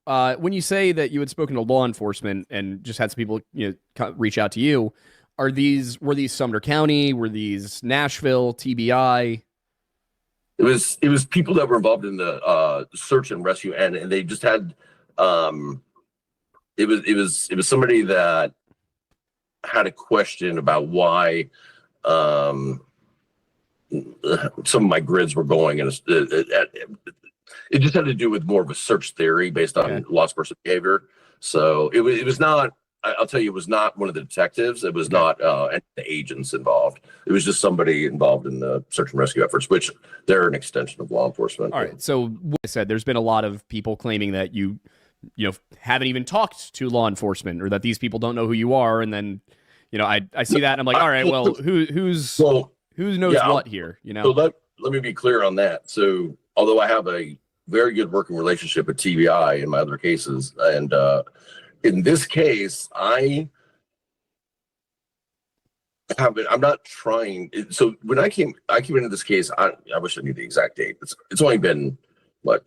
When you say that you had spoken to law enforcement and just had some people, reach out to you, were these Sumner County? Were these Nashville, TBI? It was people that were involved in the search and rescue, and they just had it was somebody that had a question about why some of my grids were going, and it just had to do with more of a search theory based on lost person behavior. So it was not. I'll tell you, it was not one of the detectives. It was not any of the agents involved. It was just somebody involved in the search and rescue efforts, which they're an extension of law enforcement. All right. So, what I said, there's been a lot of people claiming that you haven't even talked to law enforcement, or that these people don't know who you are. And then, I see that and I'm like, all right, well, who knows what here? So let me be clear on that. So, although I have a very good working relationship with TBI in my other cases, and in this case, I'm not trying. So when I came into this case, I wish I knew the exact date. It's only been what,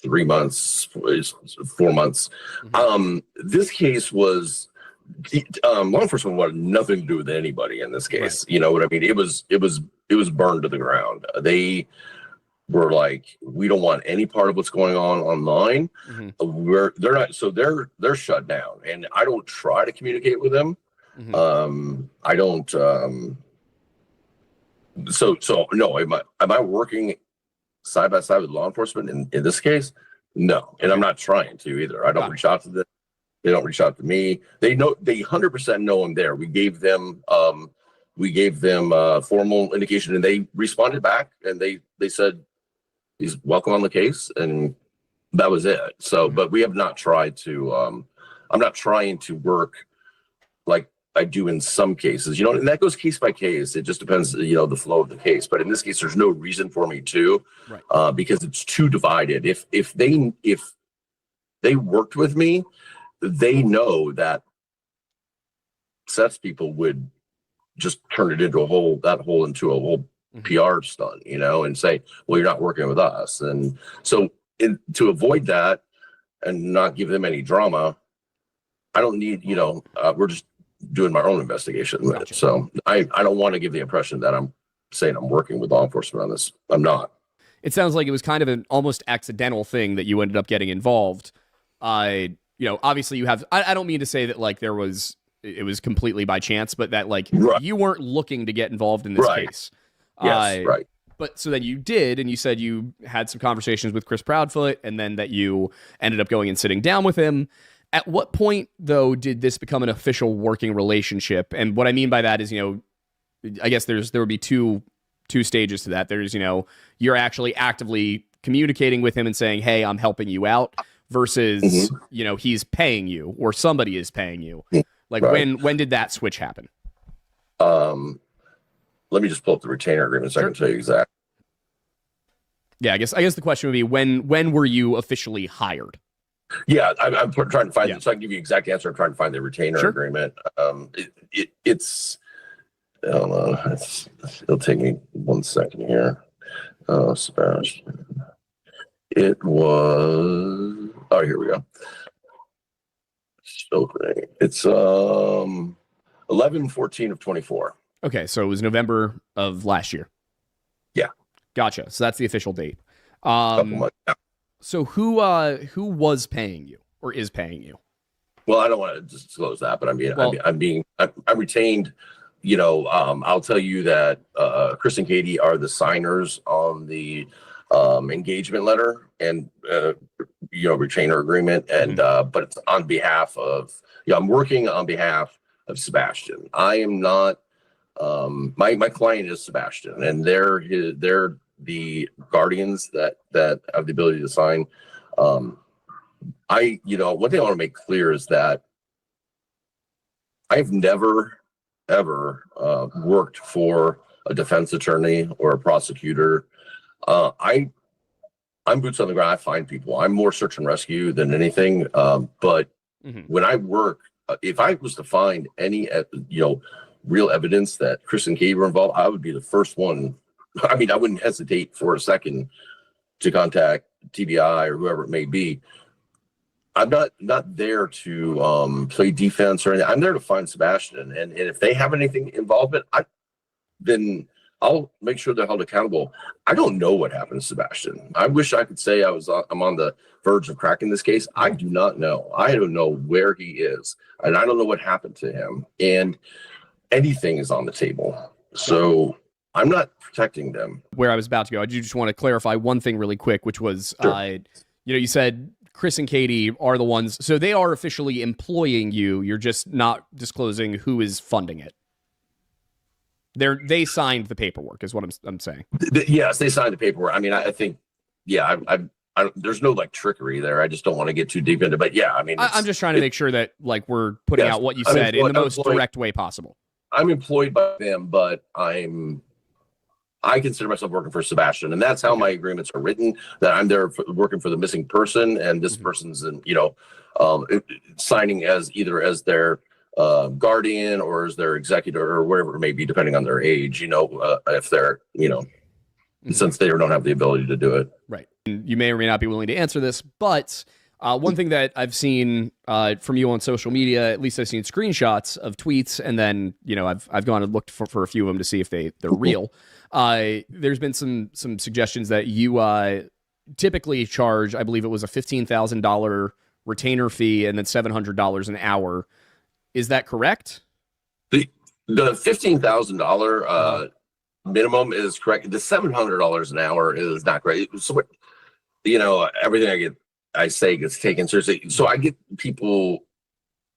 3 months, 4 months. Mm-hmm. This case was law enforcement wanted nothing to do with anybody in this case. Right. You know what I mean? It was burned to the ground. They were like, we don't want any part of what's going on online. Mm-hmm. They're shut down, and I don't try to communicate with them. Mm-hmm. I don't. So no. Am I working side by side with law enforcement in this case? No, and I'm not trying to either. I don't reach out to them. They don't reach out to me. They know. They 100% know I'm there. We gave them formal indication, and they responded back, and they said he's welcome on the case, and that was it. So, but we have not tried to. I'm not trying to work like I do in some cases, and that goes case by case. It just depends, the flow of the case. But in this case, there's no reason for me to, because it's too divided. If they worked with me, they know that sets people would just turn it into a whole PR stunt, and say, well, you're not working with us. And so to avoid that and not give them any drama, I don't need, we're just doing my own investigation with it. So I don't want to give the impression that I'm saying I'm working with law enforcement on this. I'm not. It sounds like it was kind of an almost accidental thing that you ended up getting involved. Obviously you have, I don't mean to say that like it was completely by chance, but that like you weren't looking to get involved in this case. Yes, right. But so then you did, and you said you had some conversations with Chris Proudfoot, and then that you ended up going and sitting down with him. At what point, though, did this become an official working relationship? And what I mean by that is, I guess there would be two stages to that. There's, you're actually actively communicating with him and saying, hey, I'm helping you out, versus, he's paying you or somebody is paying you. Like when did that switch happen? Let me just pull up the retainer agreement so I can tell you exactly. Yeah, I guess the question would be when were you officially hired? Yeah, I'm trying to find it, so I can give you the exact answer. I'm trying to find the retainer agreement. It's I don't know. It'll take me 1 second here. Sebastian. It was. Oh, here we go. It's 11/14 of 24. Okay, so it was November of last year. Yeah. Gotcha. So that's the official date. Couple months. Yeah. So who was paying you or is paying you? Well, I don't want to disclose that, but I'm retained. I'll tell you that Chris and Katie are the signers on the engagement letter and retainer agreement, and but it's on behalf of. I'm working on behalf of Sebastian. I am not. My client is Sebastian, and they're the guardians that have the ability to sign. One thing I want to make clear is that I've never ever worked for a defense attorney or a prosecutor. I'm boots on the ground. I find people. I'm more search and rescue than anything. But when I work, if I was to find any real evidence that Chris and Katie were involved, I would be the first one. I mean, I wouldn't hesitate for a second to contact TBI or whoever it may be. I'm not there to play defense or anything. I'm there to find Sebastian, and if they have anything involvement, then I'll make sure they're held accountable. I don't know what happened to Sebastian. I wish I could say I'm on the verge of cracking this case. I do not know. I don't know where he is, and I don't know what happened to him. And anything is on the table. So I'm not protecting them. Where I was about to go, I do just want to clarify one thing really quick, which was, Sure. you said Chris and Katie are the ones, so they are officially employing you. You're just not disclosing who is funding it. They signed the paperwork, is what I'm saying. Yes, they signed the paperwork. I mean, I think, yeah, there's no like trickery there. I just don't want to get too deep into. But yeah, I mean, I'm just trying to make sure that like we're putting out what you said in the most direct way possible. I'm employed by them, but I consider myself working for Sebastian, and that's how my agreements are written. That I'm there working for the missing person, and this person's signing either as their guardian or as their executor or whatever it may be, depending on their age. If they're since they don't have the ability to do it. Right. And you may or may not be willing to answer this, but one thing that I've seen from you on social media, at least I've seen screenshots of tweets, and then I've gone and looked for a few of them to see if they're real. There's been some suggestions that you typically charge, I believe it was a $15,000 retainer fee and then $700 an hour. Is that correct? The $15,000 minimum is correct. The $700 an hour is not correct. So everything I say gets taken seriously. So I get people,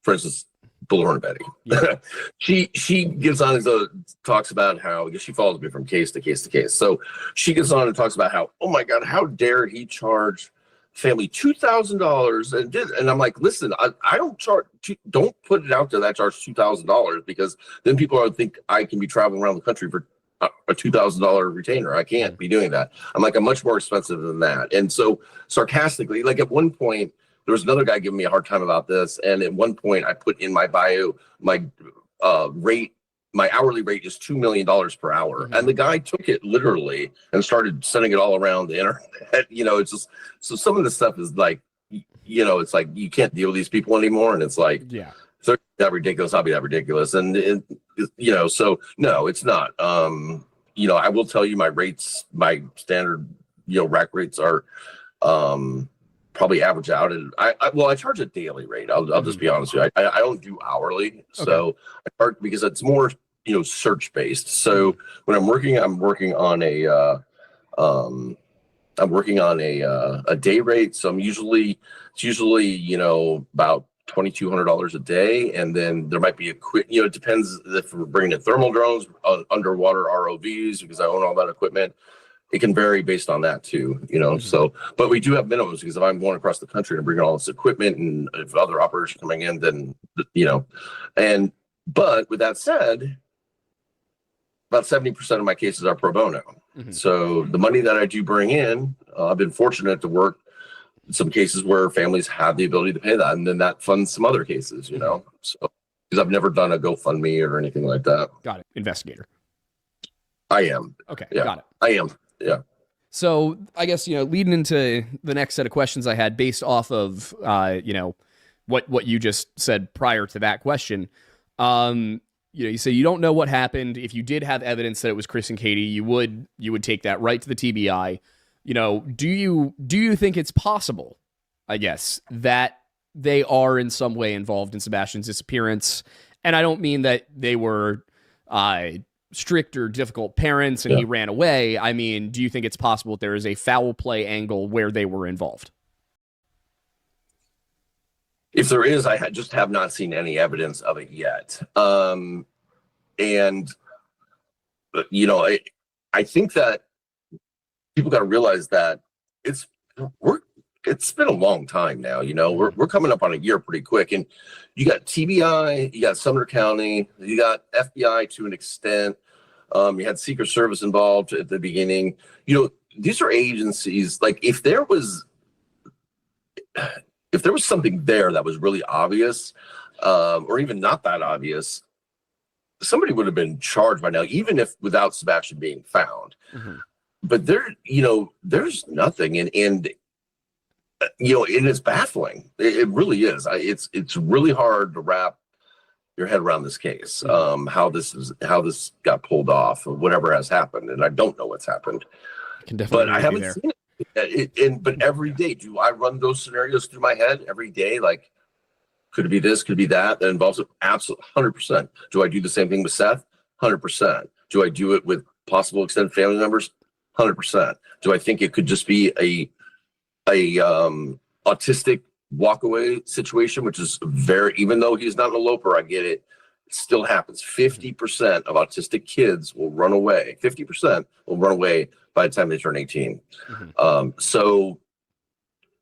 for instance, Bullhorn Betty. Yeah. she gives on talks about how, because she follows me from case to case to case. So she gets on and talks about how, oh my God, how dare he charge family $2,000 and I'm like, listen, I don't charge. Don't put it out there that I charge $2,000, because then people are think I can be traveling around the country for a $2,000 retainer. I can't be doing that. I'm like, I'm much more expensive than that. And so sarcastically, like at one point, there was another guy giving me a hard time about this. And at one point I put in my bio, my hourly rate is $2 million per hour. Mm-hmm. And the guy took it literally and started sending it all around the internet. It's just, so some of the stuff is like, it's like, you can't deal with these people anymore. And it's like, yeah, if they're that ridiculous, I'll be that ridiculous. And so no, it's not. I will tell you my rates, my standard, rack rates are, probably average out. And I charge a daily rate. I'll just be honest with you. I don't do hourly. So okay. I charge because it's more, search based. So when I'm working on a day rate. So it's usually, about $2,200 a day. And then there might be it depends if we're bringing in thermal drones, underwater ROVs, because I own all that equipment. It can vary based on that too, Mm-hmm. So, but we do have minimums, because if I'm going across the country and bringing all this equipment, and if other operators are coming in, then, but with that said, about 70% of my cases are pro bono. Mm-hmm. So the money that I do bring in, I've been fortunate to work in some cases where families have the ability to pay that. And then that funds some other cases, So, because I've never done a GoFundMe or anything like that. Got it. Investigator. I am. Okay. Yeah. Got it. I am. Yeah. So I guess, leading into the next set of questions I had based off of, what you just said prior to that question, you say you don't know what happened. If you did have evidence that it was Chris and Katie, you would take that right to the TBI. Do you think it's possible, I guess, that they are in some way involved in Sebastian's disappearance? And I don't mean that they were, strict or difficult parents and he ran away. I mean, do you think it's possible that there is a foul play angle where they were involved? If there is, I just have not seen any evidence of it yet. I think that people got to realize that it's been a long time now. We're coming up on a year pretty quick, and you got TBI, you got Sumner County, you got FBI to an extent. You had Secret Service involved at the beginning. These are agencies. Like if there was something there that was really obvious, or even not that obvious, somebody would have been charged by now, even if without Sebastian being found. Mm-hmm. But there's nothing, and And it's baffling. It really is. It's really hard to wrap your head around this case. How this got pulled off, or whatever has happened, and I don't know what's happened. I can definitely But agree I with you haven't there. seen but every day, do I run those scenarios through my head every day? Like, could it be this? Could it be that? That involves it. Absolutely, 100%. Do I do the same thing with Seth? 100%. Do I do it with possible extended family members? 100%. Do I think it could just be a autistic walkaway situation, which is even though he's not an eloper, I get it. It still happens. 50% of autistic kids will run away. 50% will run away by the time they turn 18. So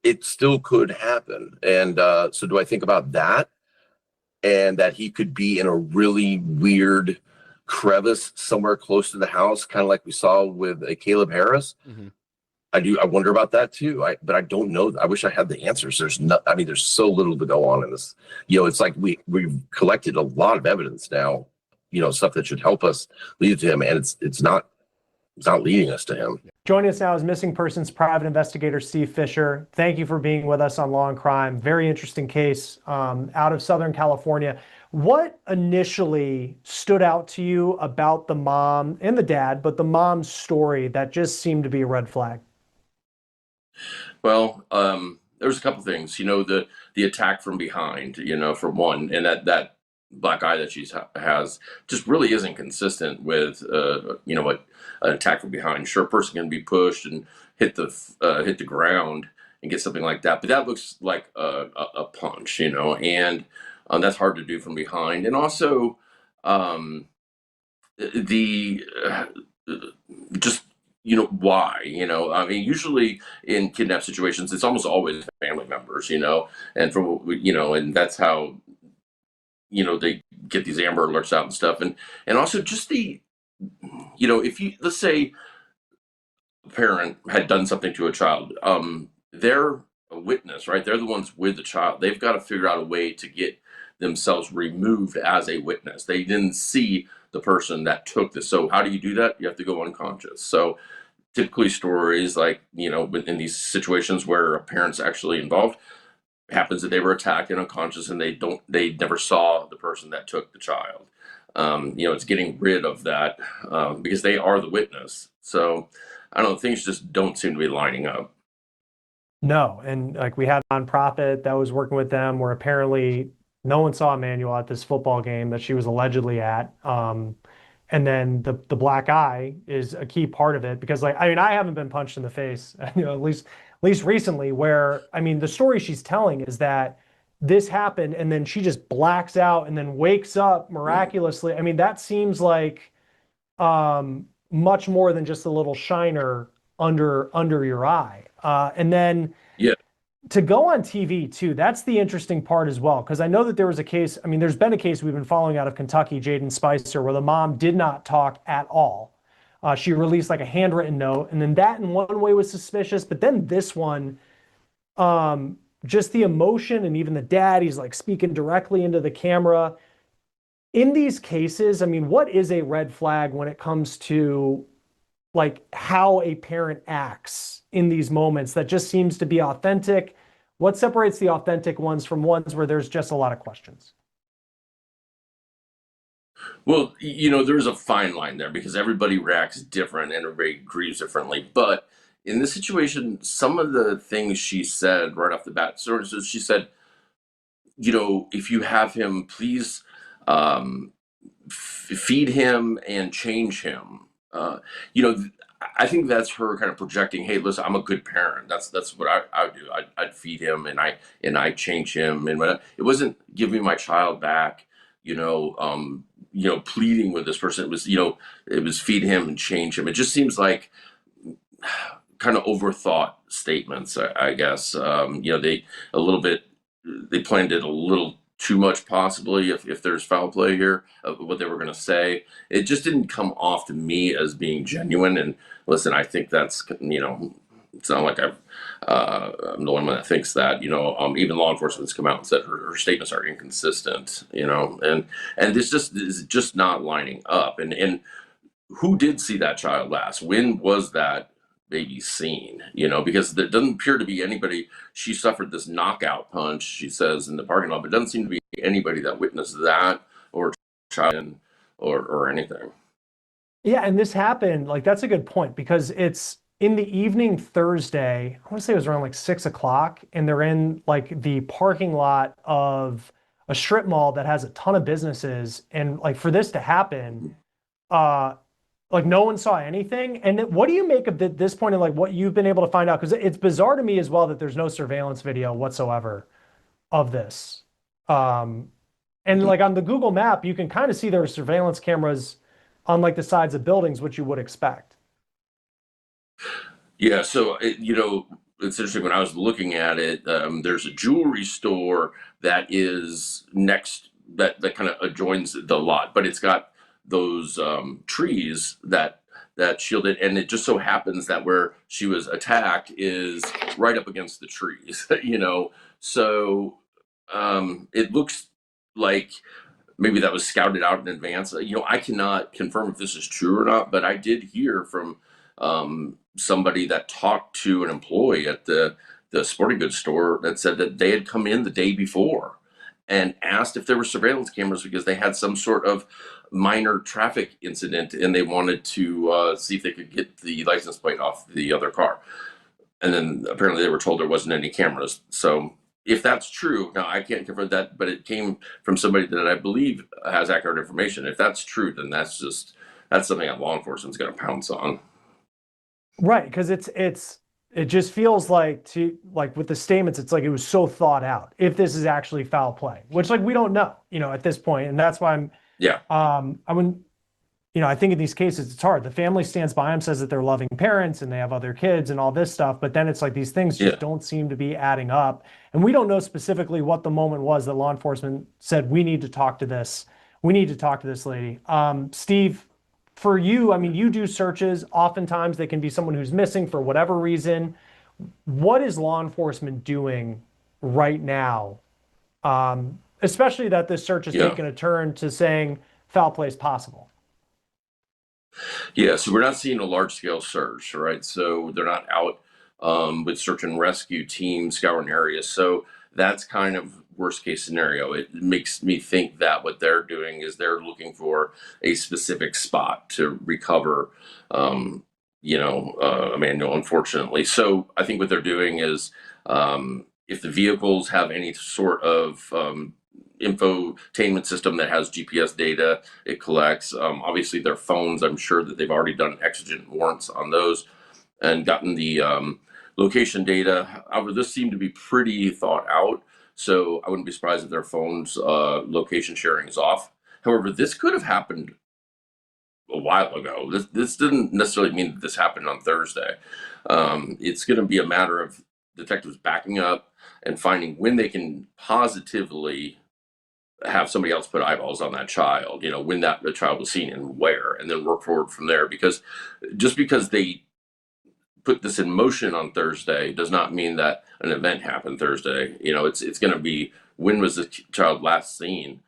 it still could happen. And so do I think about that, and that he could be in a really weird crevice somewhere close to the house, kind of like we saw with Caleb Harris? I do. I wonder about that too. But I don't know. I wish I had the answers. There's so little to go on in this. It's like we've collected a lot of evidence now, stuff that should help us lead to him, and it's not leading us to him. Joining us now is missing persons private investigator Steve Fisher. Thank you for being with us on Law and Crime. Very interesting case out of Southern California. What initially stood out to you about the mom and the dad, but the mom's story that just seemed to be a red flag? Well, there's a couple things, the attack from behind, for one, and that black eye that she has just really isn't consistent with, what an attack from behind. Sure, a person can be pushed and hit the ground and get something like that, but that looks like a punch, and that's hard to do from behind. And also, the just why, I mean, usually in kidnap situations it's almost always family members, and and that's how they get these Amber Alerts out and stuff. And also just if you, let's say a parent had done something to a child, they're a witness, right? They're the ones with the child. They've got to figure out a way to get themselves removed as a witness. They didn't see the person that took this. So how do you do that? You have to go unconscious. So typically stories like, in these situations where a parent's actually involved, happens that they were attacked and unconscious, and they never saw the person that took the child. It's getting rid of that because they are the witness. So I don't know, things just don't seem to be lining up. No, and like we had a nonprofit that was working with them where apparently no one saw Emmanuel at this football game that she was allegedly at. And then the black eye is a key part of it because, like, I mean, I haven't been punched in the face, at least recently, where, I mean, the story she's telling is that this happened and then she just blacks out and then wakes up miraculously. I mean, that seems like much more than just a little shiner under your eye. And then Yeah. to go on TV too, that's the interesting part as well. Because I know that there was a case, I mean, there's been a case we've been following out of Kentucky, Jaden Spicer, where the mom did not talk at all. She released like a handwritten note, and then that in one way was suspicious. But then this one, just the emotion, and even the dad, he's like speaking directly into the camera. In these cases, I mean, what is a red flag when it comes to like how a parent acts in these moments that just seems to be authentic? What separates the authentic ones from ones where there's just a lot of questions? Well, there's a fine line there because everybody reacts different and everybody grieves differently. But in this situation, some of the things she said right off the bat, so she said, if you have him, please feed him and change him. I think that's her kind of projecting, hey, listen, I'm a good parent. That's what I would do. I'd feed him and I change him, and it wasn't give me my child back. Pleading with this person. It was feed him and change him. It just seems like kind of overthought statements, I guess. They planned it a little too much, possibly, if there's foul play here of what they were going to say. It just didn't come off to me as being genuine. And listen, I think that's, it's not like I'm the one that thinks that, even law enforcement's come out and said her statements are inconsistent, and this just is just not lining up. And who did see that child last? When was that baby seen, because there doesn't appear to be anybody. She suffered this knockout punch, she says, in the parking lot, but it doesn't seem to be anybody that witnessed that or child or anything. Yeah, and this happened, like that's a good point because it's in the evening Thursday. I want to say it was around like 6 o'clock, and they're in like the parking lot of a strip mall that has a ton of businesses. And like for this to happen, uh, like no one saw anything. And what do you make of this point and like what you've been able to find out? Because it's bizarre to me as well that there's no surveillance video whatsoever of this. And like on the Google map, you can kind of see there are surveillance cameras on like the sides of buildings, which you would expect. Yeah, so it's interesting. When I was looking at it, there's a jewelry store that is next that kind of adjoins the lot, but it's got those trees that shield it, and it just so happens that where she was attacked is right up against the trees. So it looks like maybe that was scouted out in advance. I cannot confirm if this is true or not, but I did hear from somebody that talked to an employee at the sporting goods store that said that they had come in the day before and asked if there were surveillance cameras because they had some sort of minor traffic incident and they wanted to see if they could get the license plate off the other car. And then apparently they were told there wasn't any cameras. So if that's true, now I can't confirm that, but it came from somebody that I believe has accurate information. If that's true, then that's something that law enforcement's going to pounce on. Right, because it just feels like with the statements, it's like it was so thought out. If this is actually foul play, which like we don't know, at this point, and that's why I wouldn't, I think in these cases it's hard. The family stands by them, says that they're loving parents and they have other kids and all this stuff, but then it's like these things just don't seem to be adding up, and we don't know specifically what the moment was that law enforcement said we need to talk to this lady. Steve, for you, I mean, you do searches. Oftentimes they can be someone who's missing for whatever reason. What is law enforcement doing right now? Especially that this search has taken a turn to saying foul play is possible. Yeah, so we're not seeing a large scale search, right? So they're not out with search and rescue teams scouring areas. So that's kind of worst case scenario. It makes me think that what they're doing is they're looking for a specific spot to recover, a manual, unfortunately. So I think what they're doing is if the vehicles have any sort of infotainment system that has GPS data, it collects. Obviously, their phones, I'm sure that they've already done exigent warrants on those and gotten the location data. However, this seemed to be pretty thought out, so I wouldn't be surprised if their phones' location sharing is off. However, this could have happened a while ago. This didn't necessarily mean that this happened on Thursday. It's going to be a matter of detectives backing up and finding when they can positively have somebody else put eyeballs on that child, when the child was seen and where, and then work forward from there. Because just because they put this in motion on Thursday does not mean that an event happened Thursday. It's going to be, when was the child last seen?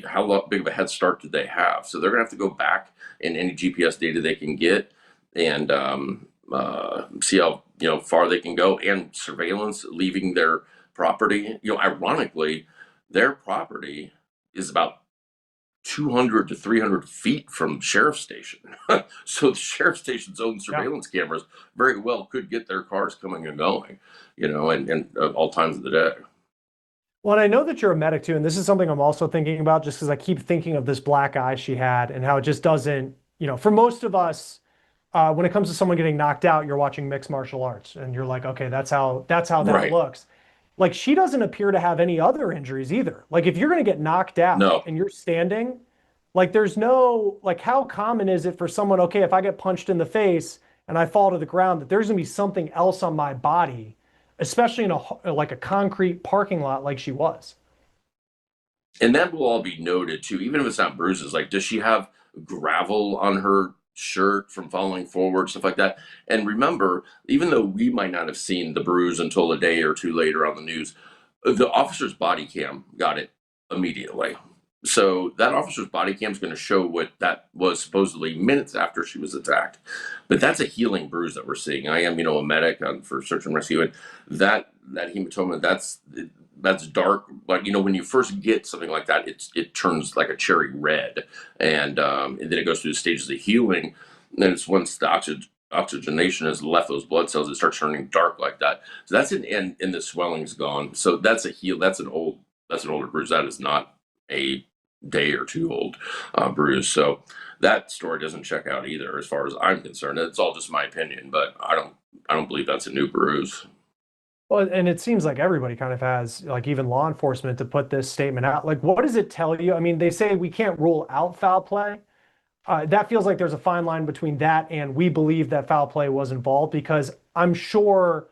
How big of a head start did they have? So they're going to have to go back in any GPS data they can get and see how far they can go, and surveillance leaving their property. Ironically, their property is about 200 to 300 feet from the sheriff's station. So the sheriff's station's own surveillance cameras very well could get their cars coming and going, and all times of the day. Well, and I know that you're a medic too, and this is something I'm also thinking about just because I keep thinking of this black eye she had and how it just doesn't, for most of us, when it comes to someone getting knocked out, you're watching mixed martial arts and you're like, okay, that's how that looks. Like, she doesn't appear to have any other injuries either. Like, if you're going to get knocked out and you're standing, like, there's no, like, how common is it for someone, okay, if I get punched in the face and I fall to the ground, that there's going to be something else on my body, especially in a concrete parking lot like she was. And that will all be noted too, even if it's not bruises. Like, does she have gravel on her shirt from falling forward, stuff like that? And remember, even though we might not have seen the bruise until a day or two later on the news, the officer's body cam got it immediately. So that officer's body cam is going to show what that was supposedly minutes after she was attacked. But that's a healing bruise that we're seeing. I am, a medic for search and rescue, and that hematoma, that's dark. But when you first get something like that, it turns like a cherry red, and then it goes through the stages of healing. And then it's once the oxygenation has left those blood cells, it starts turning dark like that. So that's and the swelling's gone. So that's That's an older bruise. That is not a day or two old bruise. So that story doesn't check out either, as far as I'm concerned. It's all just my opinion, but I don't believe that's a new bruise. Well, and it seems like everybody kind of has, like even law enforcement, to put this statement out. Like, what does it tell you? I mean, they say we can't rule out foul play. That feels like there's a fine line between that and we believe that foul play was involved, because I'm sure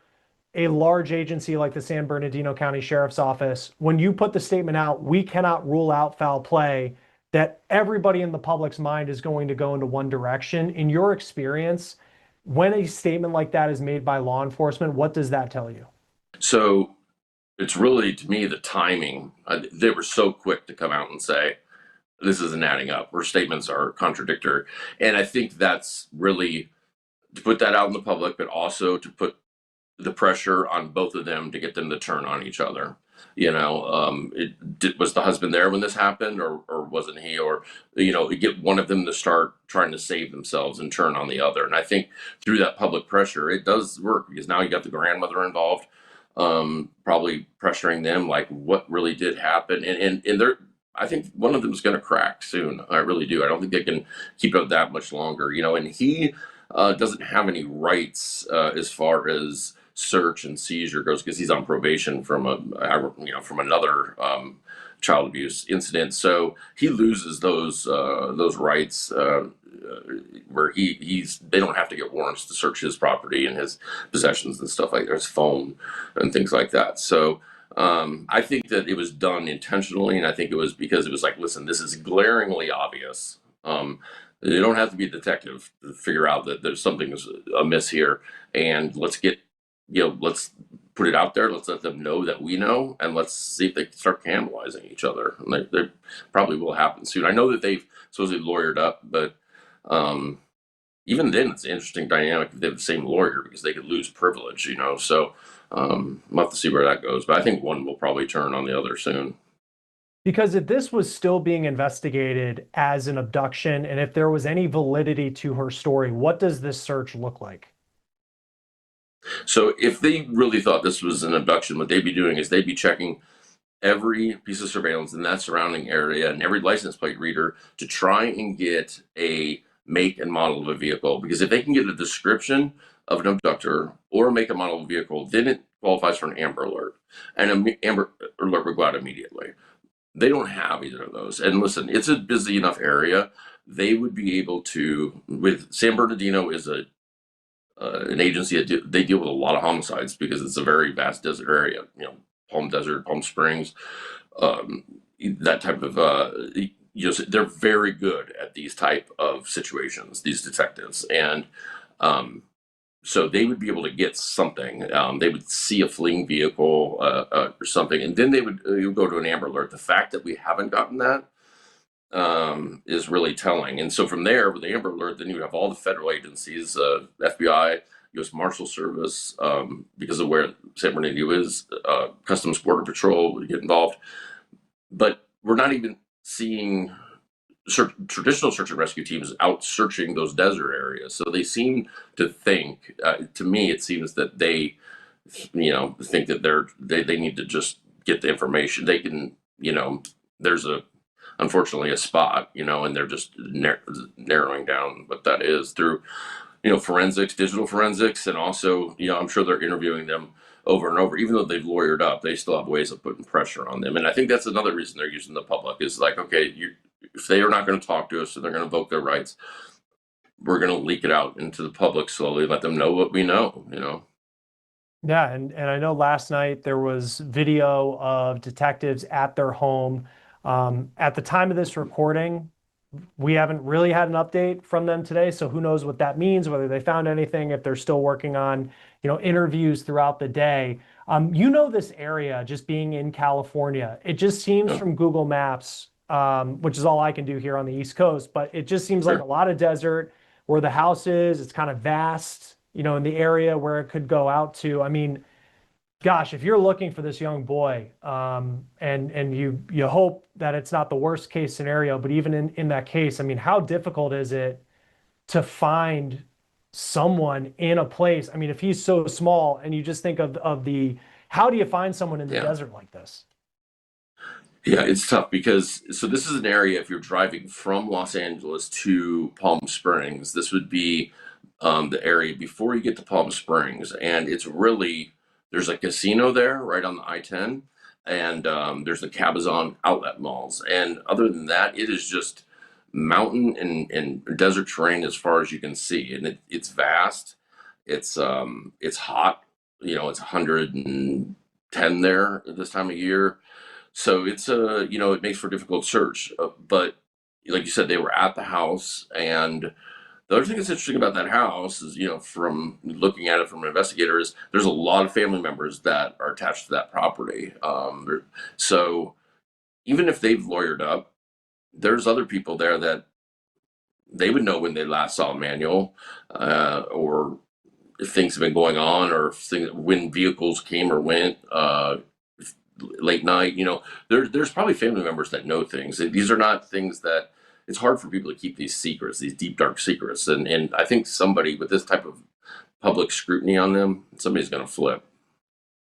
a large agency like the San Bernardino County Sheriff's Office, when you put the statement out, we cannot rule out foul play, that everybody in the public's mind is going to go into one direction. In your experience, when a statement like that is made by law enforcement, what does that tell you? So it's really, to me, the timing. They were so quick to come out and say, this isn't adding up, or statements are contradictory. And I think that's really to put that out in the public, but also to put the pressure on both of them to get them to turn on each other. Was the husband there when this happened, or wasn't he? Or, get one of them to start trying to save themselves and turn on the other. And I think through that public pressure, it does work, because now you got the grandmother involved, probably pressuring them, like what really did happen. And they're, I think one of them is going to crack soon. I really do. I don't think they can keep it up that much longer, and he doesn't have any rights as far as search and seizure goes, because he's on probation from from another child abuse incident. So he loses those rights, where they don't have to get warrants to search his property and his possessions and stuff like that, his phone and things like that. So I think that it was done intentionally, and I think it was because it was like, listen, this is glaringly obvious. You don't have to be a detective to figure out that there's something amiss here, and let's put it out there. Let's let them know that we know, and let's see if they start cannibalizing each other. And they probably will happen soon. I know that they've supposedly lawyered up, but even then, it's an interesting dynamic if they have the same lawyer, because they could lose privilege, So we'll have to see where that goes. But I think one will probably turn on the other soon. Because if this was still being investigated as an abduction, and if there was any validity to her story, what does this search look like? So if they really thought this was an abduction, what they'd be doing is they'd be checking every piece of surveillance in that surrounding area and every license plate reader to try and get a make and model of a vehicle. Because if they can get a description of an abductor or a make and model of a vehicle, then it qualifies for an Amber Alert. And an Amber Alert would go out immediately. They don't have either of those. And listen, it's a busy enough area. They would be able to, with San Bernardino is an agency that they deal with a lot of homicides, because it's a very vast desert area, Palm Desert, Palm Springs, that type of, they're very good at these type of situations, these detectives. And so they would be able to get something. They would see a fleeing vehicle or something, and then they would go to an Amber Alert. The fact that we haven't gotten that is really telling. And so from there, with the Amber Alert, then you have all the federal agencies, FBI, U.S. Marshal Service, because of where San Bernardino is, Customs Border Patrol would get involved. But we're not even seeing traditional search and rescue teams out searching those desert areas. So they seem to think, to me, it seems that they, think that they need to just get the information. They can, there's unfortunately a spot, and they're just narrowing down what that is through, forensics, digital forensics. And also, I'm sure they're interviewing them over and over. Even though they've lawyered up, they still have ways of putting pressure on them. And I think that's another reason they're using the public, is like, okay, if they are not going to talk to us and they're going to invoke their rights, we're going to leak it out into the public slowly, let them know what we know. Yeah, and I know last night there was video of detectives at their home. At the time of this recording, we haven't really had an update from them today, so who knows what that means, whether they found anything, if they're still working on, interviews throughout the day. This area, just being in California, it just seems from Google Maps which is all I can do here on the East Coast. But it just seems like a lot of desert where the house is. It's kind of vast, in the area where it could go out to. I mean, gosh, if you're looking for this young boy, and you hope that it's not the worst case scenario, but even in that case, I mean, how difficult is it to find someone in a place? I mean, if he's so small, and you just think of the, how do you find someone in the desert like this? Yeah, it's tough because this is an area, if you're driving from Los Angeles to Palm Springs, this would be the area before you get to Palm Springs. And it's really, there's a casino there right on the I-10, and there's the Cabazon outlet malls. And other than that, it is just mountain and desert terrain as far as you can see. And it's vast. It's hot. It's 110 there at this time of year. So it's it makes for a difficult search. But like you said, they were at the house, and the other thing that's interesting about that house is, from looking at it from an investigator, is there's a lot of family members that are attached to that property. So even if they've lawyered up, there's other people there that they would know when they last saw Emmanuel, or if things have been going on, or when vehicles came or went. Late night, there's probably family members that know things. These are not things that, it's hard for people to keep these secrets, these deep, dark secrets. And I think somebody with this type of public scrutiny on them, somebody's going to flip.